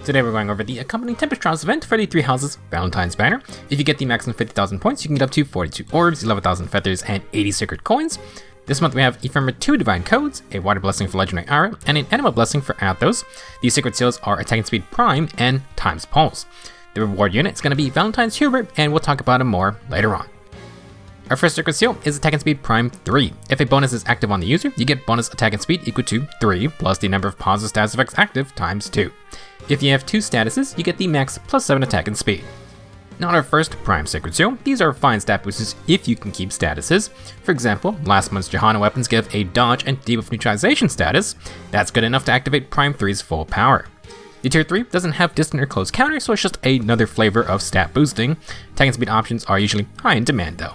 Today we're going over the accompanying Tempest Trials event for the 3 Houses Valentine's banner. If you get the maximum 50,000 points, you can get up to 42 orbs, 11,000 feathers, and 80 sacred coins. This month we have Ephemera 2 Divine Codes, a Water Blessing for Legendary Aura, and an Anima Blessing for Athos. These sacred seals are Attacking Speed Prime and Times Pulse. The reward unit is going to be Valentines Hubert, and we'll talk about him more later on. Our first sacred seal is Attack and Speed Prime 3. If a bonus is active on the user, you get bonus attack and speed equal to 3 plus the number of positive status effects active times 2. If you have 2 statuses, you get the max plus 7 attack and speed. Not our first Prime Sacred Seal, these are fine stat boosters if you can keep statuses. For example, last month's Johanna weapons give a dodge and debuff neutralization status. That's good enough to activate Prime 3's full power. The tier 3 doesn't have distant or close counter, so it's just another flavor of stat boosting. Attack and speed options are usually high in demand though.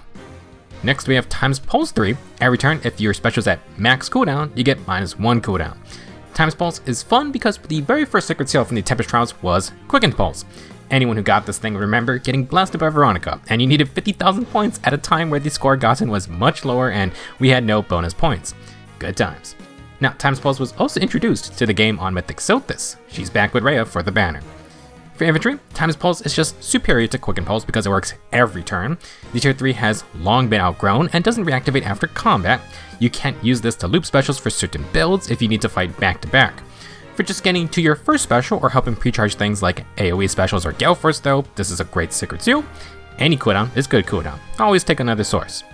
Next we have Times Pulse 3. Every turn, if your special is at max cooldown, you get -1 cooldown. Times Pulse is fun because the very first Sacred Seal from the Tempest Trials was Quickened Pulse. Anyone who got this thing would remember getting blasted by Veronica, and you needed 50,000 points at a time where the score gotten was much lower and we had no bonus points. Good times. Now, Times Pulse was also introduced to the game on Mythic Silthus. She's back with Rhea for the banner. For infantry, Times Pulse is just superior to Quicken Pulse because it works every turn. The tier 3 has long been outgrown and doesn't reactivate after combat. You can't use this to loop specials for certain builds if you need to fight back to back. For just getting to your first special or helping pre-charge things like AoE specials or Gale Force though, this is a great Sacred Seal. Any cooldown is good cooldown. Always take another source.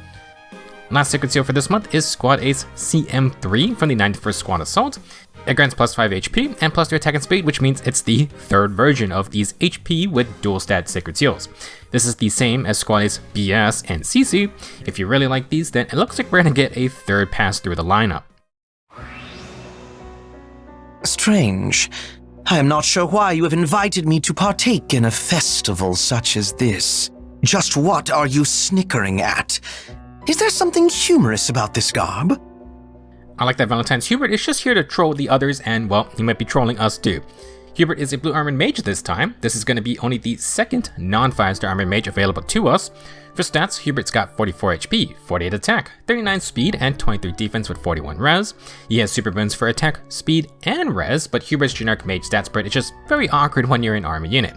Last Sacred Seal for this month is Squad Ace CM3 from the 91st Squad Assault. It grants plus 5 HP and plus 3 attack and speed, which means it's the third version of these HP with dual stat Sacred Seals. This is the same as Squad Ace BS and CC. If you really like these, then it looks like we're gonna get a third pass through the lineup. Strange. I am not sure why you have invited me to partake in a festival such as this. Just what are you snickering at? Is there something humorous about this garb? I like that Valentines Hubert is just here to troll the others, and well, he might be trolling us too. Hubert is a blue armored mage this time. This is going to be only the second non-5-star armored mage available to us. For stats, Hubert's got 44 HP, 48 attack, 39 speed, and 23 defense with 41 res. He has super boons for attack, speed, and res, but Hubert's generic mage stat spread is just very awkward when you're an armor unit.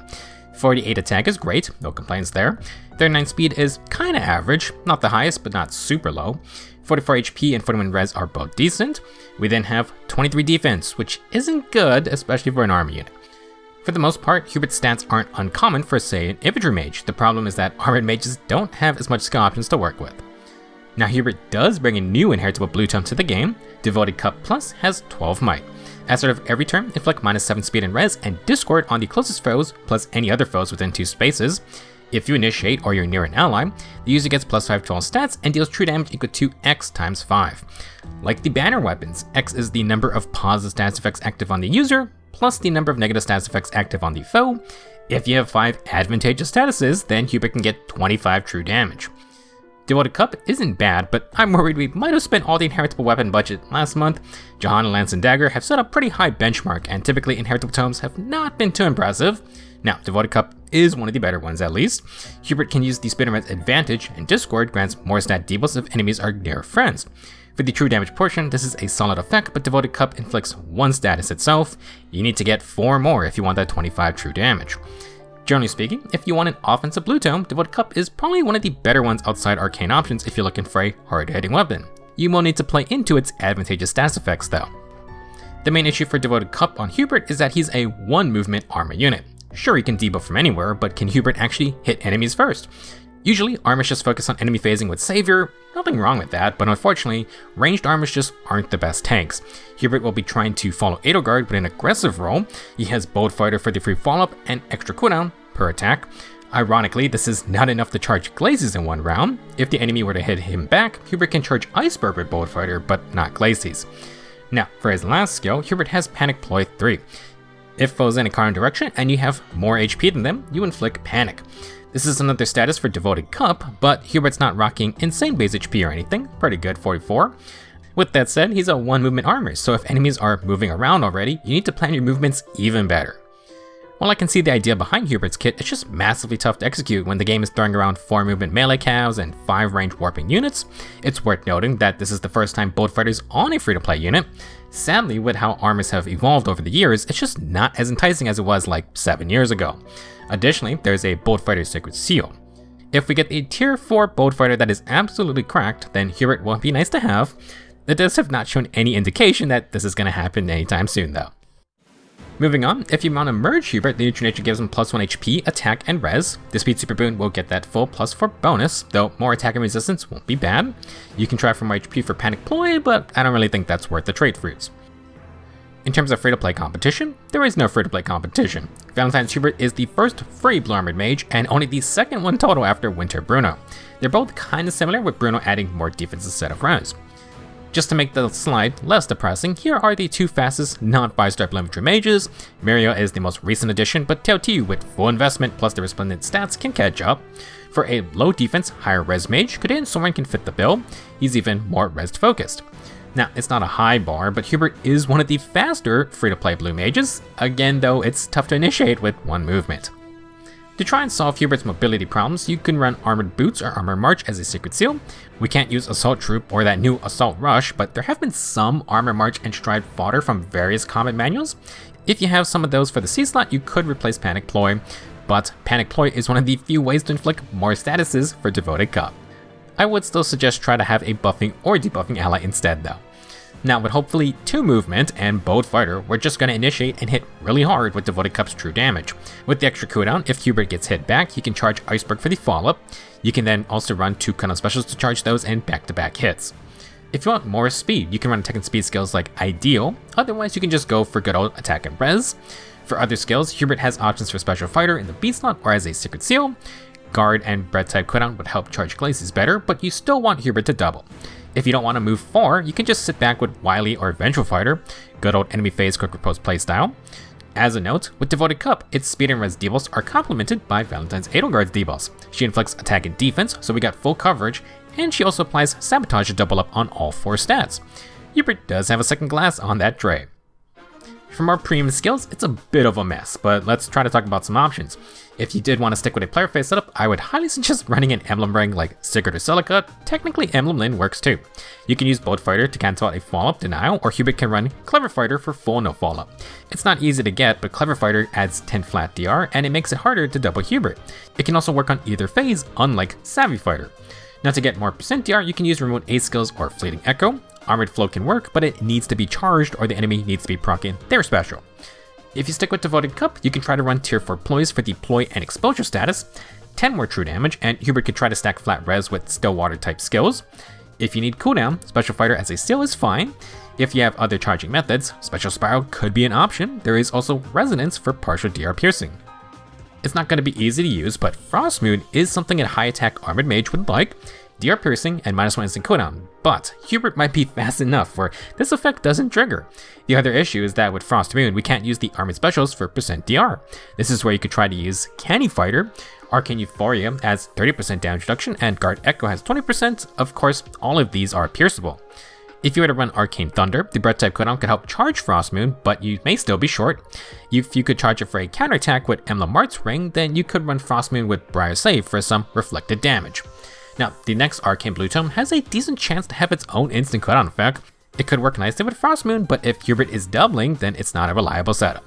48 attack is great, no complaints there. 39 speed is kinda average, not the highest but not super low. 44 HP and 41 res are both decent. We then have 23 defense, which isn't good, especially for an armor unit. For the most part, Hubert's stats aren't uncommon for, say, an infantry mage. The problem is that armored mages don't have as much skill options to work with. Now, Hubert does bring a new inheritable blue tome to the game. Devoted Cup Plus has 12 might. At start of every turn, inflict -7 speed and res and discord on the closest foes, plus any other foes within 2 spaces. If you initiate or you're near an ally, the user gets plus 5 to all stats and deals true damage equal to X times 5. Like the banner weapons, X is the number of positive status effects active on the user, plus the number of negative status effects active on the foe. If you have 5 advantageous statuses, then Hubert can get 25 true damage. Devoted Cup isn't bad, but I'm worried we might have spent all the inheritable weapon budget last month. Johanna, Lance, and Dagger have set a pretty high benchmark, and typically inheritable tomes have not been too impressive. Now, Devoted Cup is one of the better ones at least. Hubert can use the Spinnerman's advantage, and Discord grants more stat debuffs if enemies are near friends. For the true damage portion, this is a solid effect, but Devoted Cup inflicts 1 status itself. You need to get 4 more if you want that 25 true damage. Generally speaking, if you want an offensive blue tome, Devoted Cup is probably one of the better ones outside arcane options if you're looking for a hard-hitting weapon. You will need to play into its advantageous status effects though. The main issue for Devoted Cup on Hubert is that he's a 1-movement armor unit. Sure, he can debuff from anywhere, but can Hubert actually hit enemies first? Usually, armors just focus on enemy phasing with Savior, nothing wrong with that, but unfortunately, ranged armors just aren't the best tanks. Hubert will be trying to follow Edelgard with an aggressive role. He has Bold Fighter for the free follow-up and extra cooldown per attack. Ironically, this is not enough to charge Glazes in 1 round. If the enemy were to hit him back, Hubert can charge Iceberg with Bold Fighter, but not Glazes. Now, for his last skill, Hubert has Panic Ploy 3. If foes in a counter direction and you have more HP than them, you inflict Panic. This is another status for Devoted Cup, but Hubert's not rocking insane base HP or anything, pretty good, 44. With that said, he's a 1-movement armor, so if enemies are moving around already, you need to plan your movements even better. While I can see the idea behind Hubert's kit, it's just massively tough to execute when the game is throwing around 4 movement melee cows and 5 range warping units. It's worth noting that this is the first time Bolt Fighter's on a free-to-play unit. Sadly, with how armors have evolved over the years, it's just not as enticing as it was like 7 years ago. Additionally, there's a Bolt Fighter Sacred Seal. If we get a tier 4 Bolt Fighter that is absolutely cracked, then Hubert will be nice to have. The devs have not shown any indication that this is going to happen anytime soon though. Moving on, if you want to merge Hubert, the Neutral Nature gives him +1 HP, attack, and res. The Speed Super Boon will get that full +4 bonus, though more attack and resistance won't be bad. You can try for more HP for Panic Ploy, but I don't really think that's worth the trait fruits. In terms of free-to-play competition, there is no free-to-play competition. Valentines Hubert is the first free Blue Armored Mage, and only the second one total after Winter Bruno. They're both kinda similar, with Bruno adding more defense instead of res. Just to make the slide less depressing, here are the 2 fastest non-5-star Blue Infantry Mages. Mirio is the most recent addition, but Teotihu with full investment plus the resplendent stats can catch up. For a low defense, higher res mage, Kudean Soren can fit the bill. He's even more res focused. Now, it's not a high bar, but Hubert is one of the faster free-to-play blue mages. Again though, it's tough to initiate with 1 movement. To try and solve Hubert's mobility problems, you can run Armored Boots or Armor March as a Secret Seal. We can't use Assault Troop or that new Assault Rush, but there have been some Armor March and Stride fodder from various combat manuals. If you have some of those for the C slot, you could replace Panic Ploy, but Panic Ploy is one of the few ways to inflict more statuses for Devoted Cup. I would still suggest try to have a buffing or debuffing ally instead though. Now with hopefully 2 movement and Bolt Fighter, we're just going to initiate and hit really hard with Devoted Cup's true damage. With the extra cooldown, if Hubert gets hit back, he can charge Iceberg for the follow-up. You can then also run 2 cooldown specials to charge those and back-to-back hits. If you want more speed, you can run attack and speed skills like Ideal, otherwise you can just go for good old attack and res. For other skills, Hubert has options for Special Fighter in the B slot or as a Secret Seal. Guard and Bread type cooldown would help charge Glaciers better, but you still want Hubert to double. If you don't want to move far, you can just sit back with Wily or Vengeful Fighter, good old enemy phase quick riposte playstyle. As a note, with Devoted Cup, its speed and res debuffs are complemented by Valentine's Edelgard's debuffs. She inflicts attack and defense, so we got full coverage, and she also applies Sabotage to double up on all 4 stats. Hubert does have a second glass on that tray. For more premium skills, it's a bit of a mess, but let's try to talk about some options. If you did want to stick with a player phase setup, I would highly suggest running an emblem ring like Sigurd or Silica. Technically, Emblem Lin works too. You can use Bolt Fighter to cancel out a follow-up denial, or Hubert can run Clever Fighter for full no follow-up. It's not easy to get, but Clever Fighter adds 10 flat DR, and it makes it harder to double Hubert. It can also work on either phase, unlike Savvy Fighter. Now to get more % DR, you can use Remote Ace skills or Fleeting Echo. Armored Flow can work, but it needs to be charged or the enemy needs to be proccing their special. If you stick with Devoted Cup, you can try to run tier 4 ploys for the ploy and exposure status, 10 more true damage, and Hubert can try to stack flat res with still water type skills. If you need cooldown, Special Fighter as a seal is fine. If you have other charging methods, Special Spiral could be an option. There is also Resonance for partial DR piercing. It's not going to be easy to use, but Frost Moon is something a high attack Armored Mage would like. DR piercing and -1 instant cooldown, but Hubert might be fast enough where this effect doesn't trigger. The other issue is that with Frost Moon, we can't use the armored specials for % DR. This is where you could try to use Canny Fighter. Arcane Euphoria has 30% damage reduction, and Guard Echo has 20%. Of course, all of these are pierceable. If you were to run Arcane Thunder, the Breath type cooldown could help charge Frost Moon, but you may still be short. If you could charge it for a counterattack with Emblem Mart's Ring, then you could run Frost Moon with Briar Save for some reflected damage. Now, the next Arcane Blue Tome has a decent chance to have its own instant cooldown effect. It could work nicely with Frost Moon, but if Hubert is doubling, then it's not a reliable setup.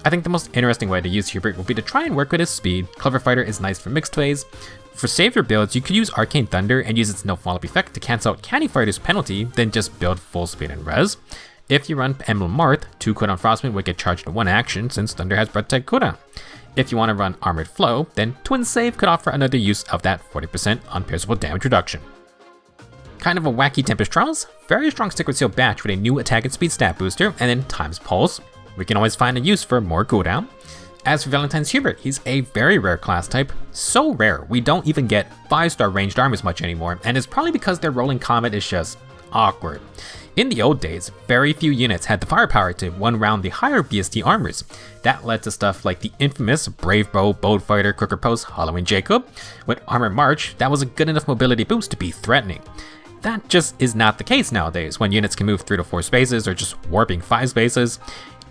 I think the most interesting way to use Hubert will be to try and work with his speed. Clever Fighter is nice for mixed phase. For savior builds, you could use Arcane Thunder and use its no follow-up effect to cancel out Canny Fighter's penalty, then just build full speed and res. If you run Emblem Marth, 2 cooldown Frost Moon would get charged in 1 action since Thunder has Breath type cooldown. If you want to run Armored Flow, then Twin Save could offer another use of that 40% unpierceable damage reduction. Kind of a wacky Tempest Trials, very strong Sacred Seal batch with a new attack and speed stat booster, and then Times Pulse. We can always find a use for more cooldown. As for Valentines Hubert, he's a very rare class type, so rare we don't even get 5-star ranged armors much anymore, and it's probably because their rolling combat is just awkward. In the old days, very few units had the firepower to one-round the higher BST armors. That led to stuff like the infamous Brave Bow, Bold Fighter, Crooked Post, Halloween Jacob. With Armored March, that was a good enough mobility boost to be threatening. That just is not the case nowadays, when units can move 3 to 4 spaces or just warping 5 spaces.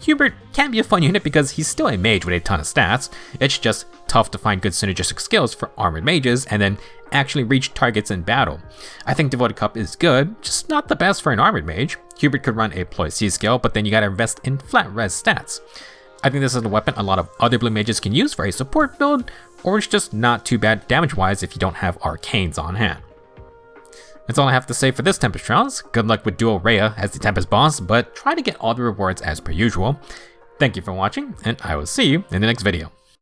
Hubert can be a fun unit because he's still a mage with a ton of stats. It's just tough to find good synergistic skills for armored mages and then actually reach targets in battle. I think Devoted Cup is good, just not the best for an armored mage. Hubert could run a Ploy C skill, but then you gotta invest in flat res stats. I think this is a weapon a lot of other blue mages can use for a support build, or it's just not too bad damage-wise if you don't have arcanes on hand. That's all I have to say for this Tempest Trials. Good luck with Duo Rhea as the Tempest boss, but try to get all the rewards as per usual. Thank you for watching, and I will see you in the next video.